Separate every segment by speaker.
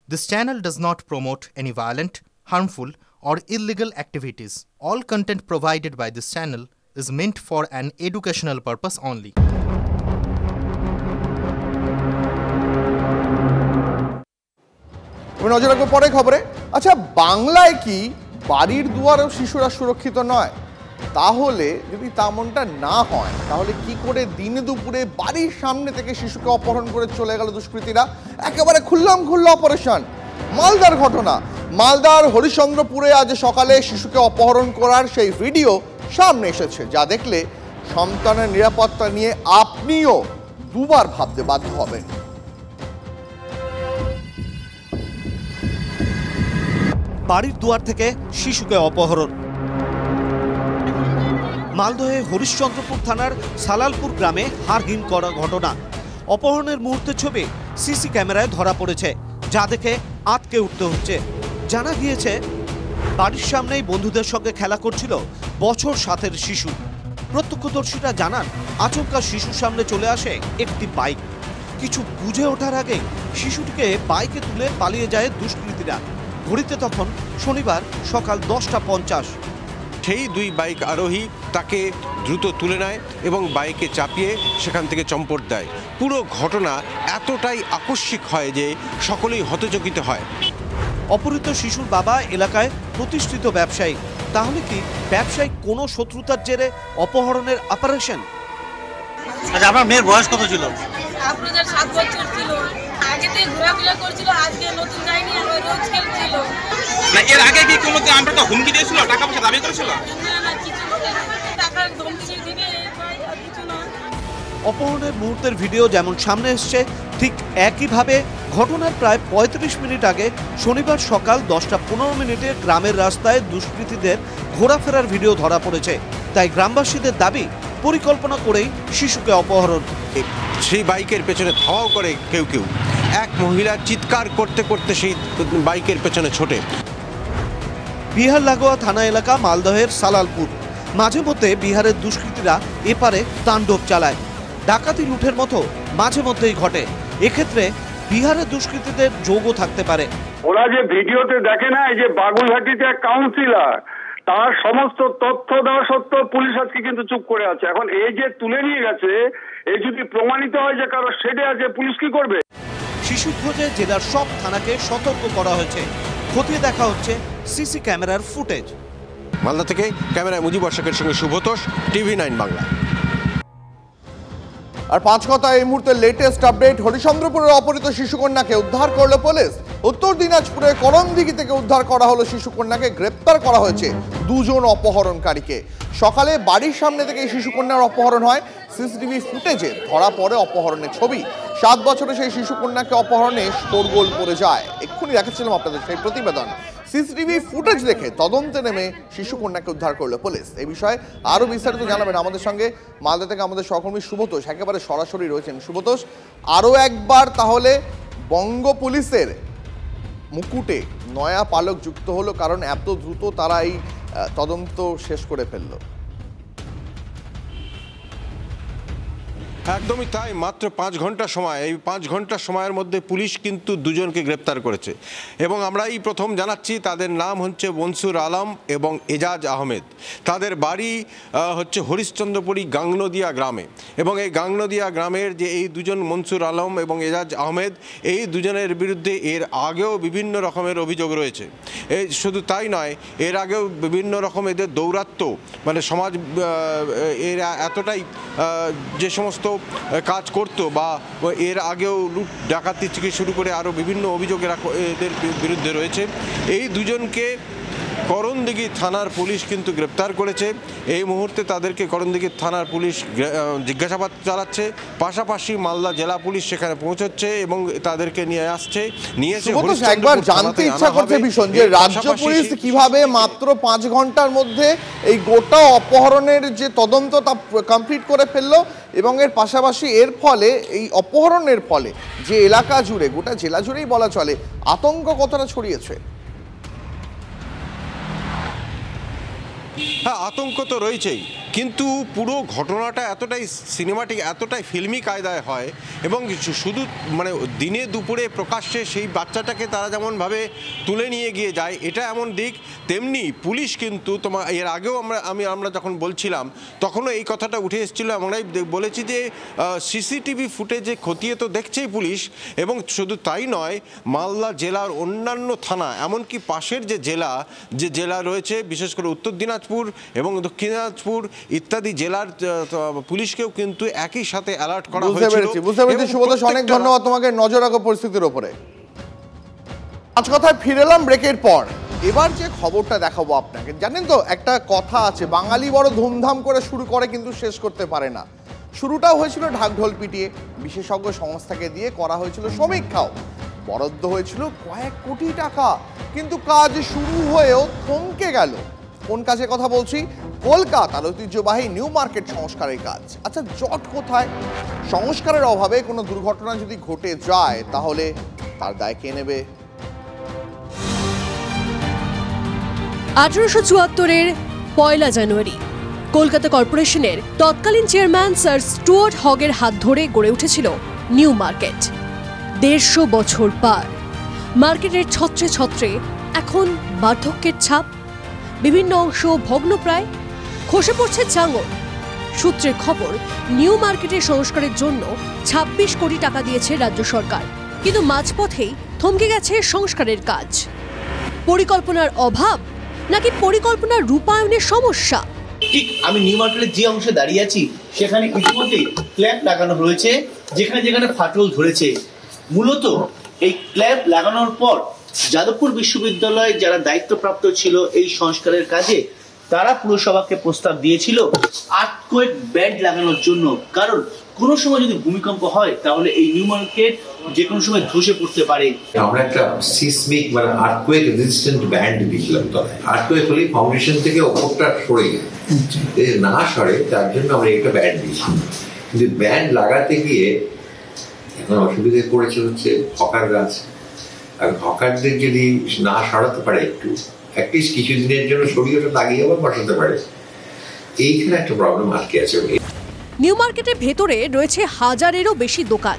Speaker 1: This channel does not promote any violent, harmful, or illegal activities. All content provided by this channel is meant for an educational purpose only.
Speaker 2: নজর রাখবো পরে খবরে। আচ্ছা, বাংলায় কি বাড়ির দুয়ারেও শিশুরা সুরক্ষিত নয়? তাহলে যদি তেমনটা না হয়, তাহলে কি করে দিনে দুপুরে বাড়ির সামনে থেকে শিশুকে অপহরণ করে চলে গেল দুষ্কৃতীরা? একেবারে খুল্লাম খুল্লা অপারেশন। মালদার ঘটনা, মালদার হরিশ্চন্দ্রপুরে আজ সকালে শিশুকে অপহরণ করার সেই ভিডিও সামনে এসেছে, যা দেখলে সন্তানের নিরাপত্তা নিয়ে আপনিও দুবার ভাবতে বাধ্য হবেন।
Speaker 3: বাড়ির দুয়ার থেকে শিশুকে অপহরণ। মালদহে হরিশ্চন্দ্রপুর থানার সালালপুর গ্রামে হাড়হিম করা ঘটনা। অপহরণের মুহূর্তের ছবি সিসি ক্যামেরায় ধরা পড়েছে, যা দেখে আঁতকে উঠতে হচ্ছে। জানা গিয়েছে, বাড়ির সামনেই বন্ধুদের সঙ্গে খেলা করছিল বছর 7-এর শিশু। প্রত্যক্ষদর্শীরা জানান, আচমকা শিশুর সামনে চলে আসে একটি বাইক। কিছু বুঝে ওঠার আগে শিশুটিকে বাইকে তুলে পালিয়ে যায় দুষ্কৃতীরা। ঘড়িতে তখন শনিবার সকাল 10:50।
Speaker 4: সেই দুই বাইক আরোহী তাকে দ্রুত তুলে নেয় এবং বাইকে চাপিয়ে সেখান থেকে চম্পট দেয়। পুরো ঘটনা এতটাই আকস্মিক হয় যে সকলেই হতচকিত হয়।
Speaker 3: অপহৃত শিশুর বাবা এলাকায় প্রতিষ্ঠিত ব্যবসায়ী। তাহলে কি ব্যবসায়িক কোনো শত্রুতার জেরে অপহরণের অপারেশন?
Speaker 5: আচ্ছা, আপনার মেয়ের বয়স কত ছিল?
Speaker 6: আপনাদের 7 বছর ছিল। আগে থেকে ঘোরাফেরা করছিল, আজকে নতুন যায়নি, আমরা রোজ খেলছিল।
Speaker 5: না, এর আগে কি কোনো আমরা তো হুমকি দিয়েছিল, টাকা পয়সা দাবি করেছিল?
Speaker 6: না, কিছু টাকার ধমকি দিয়ে কিছু না।
Speaker 3: অপহরণের মুহূর্তের ভিডিও যেমন সামনে এসছে, ঠিক একইভাবে ঘটনার প্রায় 35 মিনিট আগে শনিবার সকাল 10:15 গ্রামের রাস্তায় দুষ্কৃতীদের ঘোরাফেরার ভিডিও ধরা পড়েছে। তাই গ্রামবাসীদের দাবি, পরিকল্পনা করেই শিশুকে অপহরণ।
Speaker 4: সেই বাইকের পেছনে ধাওয়াও করে কেউ কেউ। এক মহিলা চিৎকার করতে করতে সেই বাইকের পেছনে ছোটে।
Speaker 3: বিহার লাগোয়া থানা এলাকা মালদহের সালালপুর। মাঝে মধ্যে বিহারের দুষ্কৃতীরা এপারে তাণ্ডব চালায়। ডাকাতি লুঠের মতো মাঝে মধ্যেই ঘটে। এক্ষেত্রে বিহারের দুষ্কৃতীদের যোগও থাকতে পারে।
Speaker 7: ওরা যে ভিডিওতে দেখে না, এই যে বাগুইহাটিতে এক কাউন্সিলর, তার সমস্ত তথ্য দেওয়া সত্ত্বেও পুলিশ আজকে কিন্তু চুপ করে আছে। এখন এই যে তুলে নিয়ে গেছে, এই যদি প্রমাণিত হয় যে কারো শেডে আছে, পুলিশ কি করবে?
Speaker 3: শিশু খোঁজে জেলার সব থানাকে সতর্ক করা হয়েছে। খতিয়ে দেখা হচ্ছে সিসি ক্যামেরার ফুটেজ।
Speaker 4: মালদা থেকে ক্যামেরায় মুজিবর শেখের সঙ্গে শুভতোষ, TV9 বাংলা।
Speaker 2: আর 5 কথা এই মুহূর্তে লেটেস্ট আপডেট। হরিশ্চন্দ্রপুরের অপহৃত শিশুকন্যাকে উদ্ধার করলো পুলিশ। উত্তর দিনাজপুরে করণদিঘি থেকে উদ্ধার করা হলো শিশুকন্যাকে। গ্রেপ্তার করা হয়েছে 2 জন অপহরণকারীকে। সকালে বাড়ির সামনে থেকে এই শিশুকন্যার অপহরণ হয়। সিসিটিভি ফুটেজে ধরা পড়ে অপহরণের ছবি। 7 বছরের সেই শিশুকন্যাকে অপহরণে শোরগোল পড়ে যায়। এক্ষুনি দেখাচ্ছিলাম আপনাদের সেই প্রতিবেদন। সিসিটিভি ফুটেজ দেখে তদন্তে নেমে শিশুকন্যাকে উদ্ধার করলো পুলিশ। এই বিষয়ে আরও বিস্তারিত জানাবেন আমাদের সঙ্গে মালদা থেকে আমাদের সহকর্মী শুভতোষ একেবারে সরাসরি রয়েছেন। শুভতোষ, আরও একবার তাহলে বঙ্গ পুলিশের মুকুটে নয়া পালক যুক্ত হলো, কারণ এত দ্রুত তারা এই তদন্ত শেষ করে ফেললো।
Speaker 4: একদমই তাই। মাত্র 5 ঘন্টা সময়, এই 5 ঘন্টা সময়ের মধ্যে পুলিশ কিন্তু 2 জনকে গ্রেপ্তার করেছে। এবং আমরা এই প্রথম জানাচ্ছি, তাদের নাম হচ্ছে মনসুর আলম এবং এজাজ আহমেদ। তাদের বাড়ি হচ্ছে হরিশ্চন্দ্রপুরী গাংনদিয়া গ্রামে। এবং এই গাংনদিয়া গ্রামের যে এই 2 জন মনসুর আলম এবং এজাজ আহমেদ, এই 2 জনের বিরুদ্ধে এর আগেও বিভিন্ন রকমের অভিযোগ রয়েছে। এই শুধু তাই নয়, এর আগেও বিভিন্ন রকম এদের দৌরাত্ম্য, মানে সমাজ এরা এতটাই যে সমস্ত কাজ করতো বা এর আগেও লুট ডাকাতি থেকে শুরু করে আরও বিভিন্ন অভিযোগ এদের বিরুদ্ধে রয়েছে। এই 2 জনকে করণদিঘি থানার পুলিশ কিন্তু গ্রেপ্তার করেছে। এই মুহূর্তে তাদেরকে করণদিঘি থানার পুলিশ জিজ্ঞাসাবাদ চালাচ্ছে। পাশাপাশি মালদা জেলা পুলিশ সেখানে পৌঁছচ্ছে এবং তাদেরকে নিয়ে আসছে।
Speaker 2: একবার জানতে ইচ্ছা করছে ভীষণ যে রাজ্য পুলিশ কিভাবে মাত্র 5 ঘন্টার মধ্যে এই গোটা অপহরণের যে তদন্ত তা কমপ্লিট করে ফেললো, এবং এর পাশাপাশি এর ফলে এই অপহরণের ফলে যে এলাকা জুড়ে, গোটা জেলা জুড়েই বলা চলে, আতঙ্ক কতটা ছড়িয়েছে।
Speaker 4: হ্যাঁ, আতঙ্ক তো রয়েছেই। কিন্তু পুরো ঘটনাটা এতটাই সিনেমাটিক, এতটাই ফিল্মি কায়দায় হয় এবং শুধু মানে দিনে দুপুরে প্রকাশ্যে সেই বাচ্চাটাকে তারা যেমনভাবে তুলে নিয়ে গিয়ে যায়, এটা এমন দিক। তেমনি পুলিশ কিন্তু এর আগেও আমরা যখন বলছিলাম তখনও এই কথাটা উঠে এসেছিলো। আমরাই বলেছি যে সিসিটিভি ফুটেজে খতিয়ে তো দেখছেই পুলিশ, এবং শুধু তাই নয়, মালদা জেলার অন্যান্য থানা এমনকি পাশের যে জেলা রয়েছে, বিশেষ করে উত্তর দিনাজপুর এবং দক্ষিণ দিনাজপুর ইত্যাদি জেলার পুলিশকেও কিন্তু একই সাথে অ্যালার্ট করা হয়েছিল।
Speaker 2: বুঝতে পেরেছি সুব্রত, অনেক ধন্যবাদ তোমাকে। নজর রাখো পরিস্থিতির উপরে। আজ কথায় ফিরে এলাম ব্রেকের পর। এবার যে খবরটা দেখাবো আপনাকে, জানেন তো একটা কথা আছে, বাঙালি বড় ধুমধাম করে শুরু করে কিন্তু শেষ করতে পারে না। শুরুটাও হয়েছিল ঢাকঢোল পিটিয়ে, বিশেষজ্ঞ সংস্থাকে দিয়ে করা হয়েছিল সমীক্ষাও, বরাদ্দ হয়েছিল কয়েক কোটি টাকা, কিন্তু কাজ শুরু হয়েও থমকে গেল। কোন কাজের কথা বলছি? কলকাতার ঐতিহ্যবাহী নিউ মার্কেট সংস্কারের কাজ। আচ্ছা, জট কোথায়? সংস্কারের অভাবে কোনো দুর্ঘটনা যদি ঘটে যায় তাহলে তার দায় কে নেবে?
Speaker 8: 1874-এর 1 জানুয়ারি কলকাতা কর্পোরেশনের তৎকালীন চেয়ারম্যান স্যার স্টুয়ার্ট হগের হাত ধরে গড়ে উঠেছিল নিউ মার্কেট। 150 বছর পার, মার্কেটের ছত্রে ছত্রে এখন বার্ধক্যের ছাপ, বিভিন্ন অংশ ভগ্নপ্রায়, খসে পড়ছে চাঙর। সূত্রের খবর, নিউ মার্কেটের সংস্কারের জন্য 26 কোটি টাকা দিয়েছে রাজ্য সরকার, কিন্তু মাঝপথেই থমকে গেছে সংস্কারের কাজ। পরিকল্পনার অভাব নাকি পরিকল্পনার রূপায়ণের সমস্যা?
Speaker 9: ঠিক আমি নিউ মার্কেটের যে অংশে দাঁড়িয়ে আছি সেখানে ইতিমধ্যে ক্ল্যাম্প লাগানো রয়েছে, যেখানে যেখানে ফাটল ধরেছে। মূলত এই ক্ল্যাম্প লাগানোর পর যাদবপুর বিশ্ববিদ্যালয়ে যারা দায়িত্বপ্রাপ্ত ছিল এই সংস্কারের কাজে, তারা পুরসভাকে প্রস্তাব দিয়েছিল আর্থকোয়েক ব্যান্ড লাগানোর জন্য, কারণ কোনো সময় যদি ভূমিকম্প হয় তাহলে এই নিউ মার্কেট যে কোনো সময় ধসে পড়তে পারে।
Speaker 10: আমরা একটা সিসমিক মানে আর্থকোয়েক রেজিস্ট্যান্ট ব্যান্ড দিয়েছিলাম তলায়। আর্থকোয়েক হলে ফাউন্ডেশন থেকে ওপরটা সরে যায়, না সরে, তার জন্য আমরা একটা ব্যান্ড দিয়েছি। কিন্তু ব্যান্ড লাগাতে গিয়ে এখন অসুবিধায় পড়েছে হচ্ছে হকার গাছ। আর হকারদের যদি না সরাতে পারে একটু, অ্যাটলিস্ট কিছুদিনের জন্য সরিয়ে লাগিয়ে আবার বসাতে পারে, এইখানে একটা প্রবলেম আটকে আছে।
Speaker 8: নিউ মার্কেটের ভেতরে রয়েছে 1000-এরও বেশি দোকান।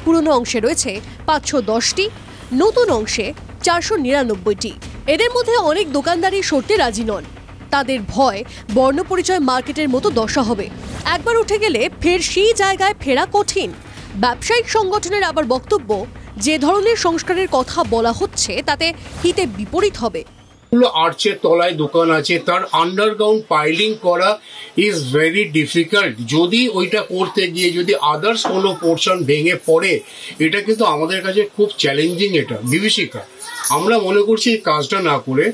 Speaker 8: পুরনো অংশে রয়েছে 510টি, নতুন অংশে 499টি। এদের মধ্যে অনেক দোকানদারই সরতে রাজি নন। তাদের ভয় বর্ণপরিচয় মার্কেটের মতো দশা হবে, একবার উঠে গেলে ফের সেই জায়গায় ফেরা কঠিন। ব্যবসায়িক সংগঠনের আবার বক্তব্য, যে ধরনের সংস্কারের কথা বলা হচ্ছে তাতে হিতে বিপরীত হবে।
Speaker 11: আর্চের তলায় দোকান আছে, তার আন্ডারগ্রাউন্ড পাইলিং করা ইজ ভেরি ডিফিকাল্ট। যদি ওইটা করতে গিয়ে যদি আদার্স কোনো পোর্শন ভেঙে পড়ে, এটা কিন্তু আমাদের কাছে খুব চ্যালেঞ্জিং, এটা বিভীষিকা। আমরা মনে করছি এই কাজটা না করে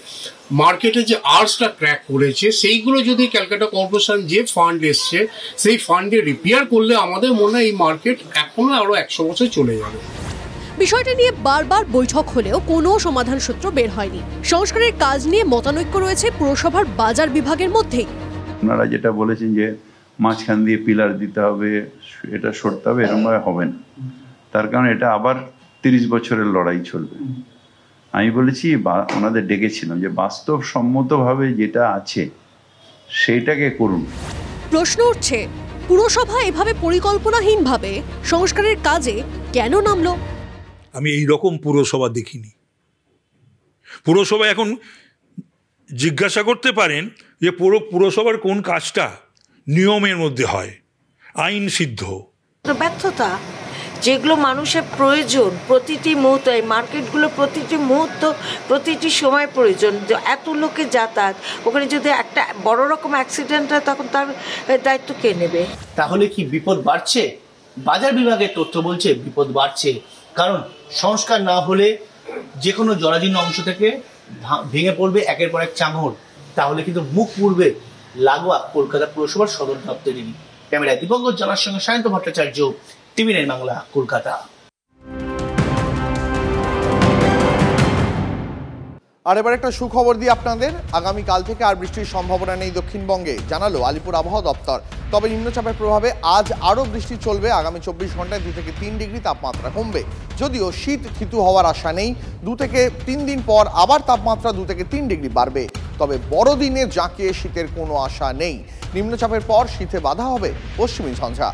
Speaker 11: মার্কেটে যে আর্টসটা ক্র্যাক করেছে সেইগুলো যদি ক্যালকাটা কর্পোরেশন যে ফান্ড এসছে সেই ফান্ডে রিপেয়ার করলে আমাদের মনে হয় এই মার্কেট এখনো আরো 100 বছর চলে যাবে।
Speaker 8: বিষয়টা নিয়ে বারবার বৈঠক হলেও কোনো সমাধান সূত্র বের হয়নি। সংস্কারের কাজ নিয়ে মতানৈক্য রয়েছে পুরসভার বাজার বিভাগের মধ্যেই।
Speaker 12: ওনারা যেটা বলেছেন যে মাঝখান দিয়ে পিলার দিতে হবে, এটা সরতে হবে, এরকম হবে না। তার কারণ এটা আবার 30 বছরের লড়াই চলবে। আমি বলেছি, ওনাদের ডেকেছিলাম যে বাস্তবসম্মতভাবে যেটা আছে সেইটাকে করুন।
Speaker 8: প্রশ্ন উঠছে, পুরসভা এভাবে পরিকল্পনাহীনভাবে সংস্কারের কাজে কেন নামলো?
Speaker 13: আমি এই রকম পুরসভা দেখিনি। পুরসভা এখন জিজ্ঞাসা করতে পারেন যে পুরসভার কোন কাজটা নিয়মের মধ্যে হয়, আইন সিদ্ধ।
Speaker 14: ব্যর্থতা, যেগুলো মানুষের প্রয়োজন প্রতিটি মুহূর্তে, মার্কেটগুলো প্রতিটি মুহূর্ত প্রতিটি সময় প্রয়োজন। এত লোকের যাতায়াত, ওখানে যদি একটা বড় রকম অ্যাক্সিডেন্ট হয় তখন তার দায়িত্ব কে নেবে?
Speaker 9: তাহলে কি বিপদ বাড়ছে? বাজার বিভাগের তথ্য বলছে বিপদ বাড়ছে, কারণ সংস্কার না হলে যে কোনো জরাজীর্ণ অংশ থেকে ভেঙে পড়বে একের পর এক চাঙড়। তাহলে কিন্তু মুখ পুড়বে লাগোয়া কলকাতা পুরসভার সদর দপ্তরেরই। ক্যামেরায় দীপঙ্কর জানার সঙ্গে সায়ন্ত ভট্টাচার্য, টিভি9 বাংলা, কলকাতা।
Speaker 2: আর এবার একটা সুখবর দিই আপনাদের, আগামীকাল থেকে আর বৃষ্টির সম্ভাবনা নেই দক্ষিণবঙ্গে, জানালো আলিপুর আবহাওয়া দপ্তর। তবে নিম্নচাপের প্রভাবে আজ আরও বৃষ্টি চলবে। আগামী 24 ঘন্টায় 2 থেকে 3 ডিগ্রি তাপমাত্রা কমবে। যদিও শীত থিতু হওয়ার আশা নেই, 2 থেকে 3 দিন পর আবার তাপমাত্রা 2 থেকে 3 ডিগ্রি বাড়বে। তবে বড়দিনে জাঁকিয়ে শীতের কোনো আশা নেই। নিম্নচাপের পর শীতে বাধা হবে পশ্চিমী ঝঞ্ঝা।